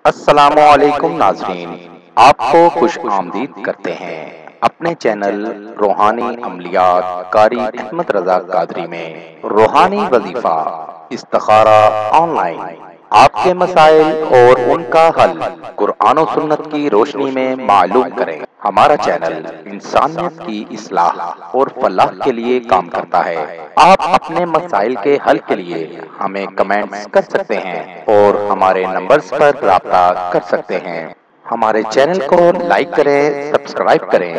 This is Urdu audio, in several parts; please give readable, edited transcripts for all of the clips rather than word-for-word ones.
السلام علیکم ناظرین، آپ کو خوش آمدید کرتے ہیں اپنے چینل روحانی عملیات قاری احمد رضا قادری میں۔ روحانی وظیفہ استخارہ آن لائن، آپ کے مسائل اور ان کا حل قرآن و سنت کی روشنی میں معلوم کریں۔ ہمارا چینل انسانیت کی اصلاح اور فلاح کے لیے کام کرتا ہے۔ آپ اپنے مسائل کے حل کے لیے ہمیں کمنٹس کر سکتے ہیں اور ہمارے نمبرز پر رابطہ کر سکتے ہیں۔ ہمارے چینل کو لائک کریں، سبسکرائب کریں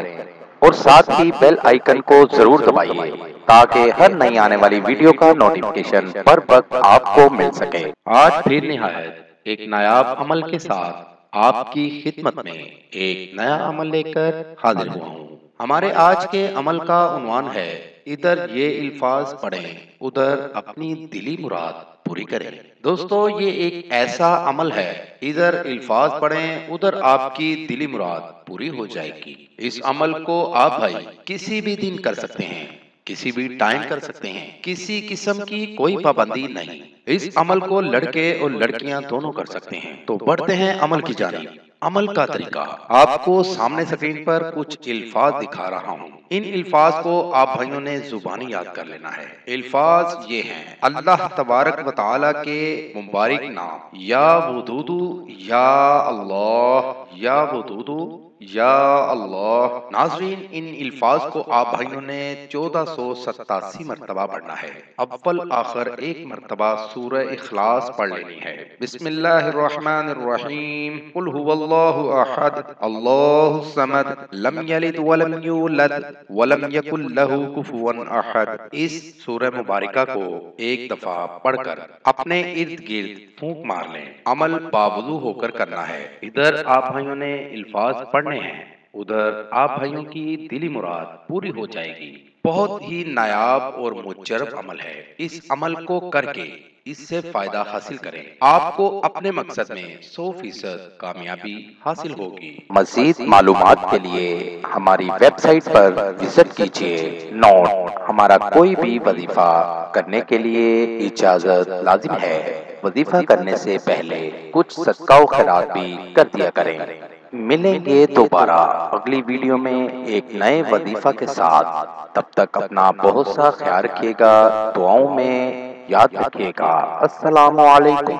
اور ساتھ ہی بیل آئیکن کو ضرور دبائیے تاکہ ہر نئی آنے والی ویڈیو کا نوٹیفیکیشن بر وقت آپ کو مل سکے۔ آج پھر نہایت ایک نایاب عمل کے ساتھ آپ کی خدمت میں ایک نیا عمل لے کر حاضر ہوا ہوں۔ ہمارے آج کے عمل کا عنوان ہے، ادھر یہ الفاظ پڑھیں ادھر اپنی دلی مراد پوری کریں۔ دوستو، یہ ایک ایسا عمل ہے، ادھر الفاظ پڑھیں ادھر آپ کی دلی مراد پوری ہو جائے گی۔ اس عمل کو آپ بھائی کسی بھی دن کر سکتے ہیں، کسی بھی ٹائم کر سکتے ہیں، کسی قسم کی کوئی پابندی نہیں۔ اس عمل کو لڑکے اور لڑکیاں دونوں کر سکتے ہیں۔ تو بڑھتے ہیں عمل کی جانب۔ عمل کا طریقہ آپ کو سامنے سکرین پر کچھ الفاظ دکھا رہا ہوں۔ ان الفاظ کو آپ بھائیوں نے زبانی یاد کر لینا ہے۔ الفاظ یہ ہیں: اللہ تبارک و تعالی کے مبارک نام، یا ودودو، یا اللہ، یا ودودو، یا اللہ۔ ناظرین، ان الفاظ کو آپ بھائیوں نے 1487 مرتبہ پڑھنا ہے۔ اول آخر ایک مرتبہ سورہ اخلاص پڑھ لینی ہے۔ بسم اللہ الرحمن الرحیم، قل هو اللہ احد اللہ الصمد لم یلد ولم یولد ولم یکن لہ کفوا احد۔ اس سورہ مبارکہ کو ایک دفعہ پڑھ کر اپنے ارد گرد پھونک مار لیں۔ عمل باوضو ہو کر کرنا ہے۔ ادھر آپ بھائیوں نے الفاظ پڑھنے ہیں، ادھر آپ بھائیوں کی دلی مراد پوری ہو جائے گی۔ بہت ہی نایاب اور مجرب عمل ہے۔ اس عمل کو کر کے اس سے فائدہ حاصل کریں، آپ کو اپنے مقصد میں 100% کامیابی حاصل ہوگی۔ مزید معلومات کے لیے ہماری ویب سائٹ پر وزٹ کیجیے۔ نوٹ: ہمارا کوئی بھی وظیفہ کرنے کے لیے اجازت لازم ہے۔ وظیفہ کرنے سے پہلے کچھ صدقہ و خیرات بھی کر دیا کریں۔ ملیں گے دوبارہ اگلی ویڈیو میں ایک نئے وظیفہ کے ساتھ۔ تب تک اپنا بہت سا خیال رکھیے گا، دعاؤں میں یاد رکھیے گا۔ السلام علیکم۔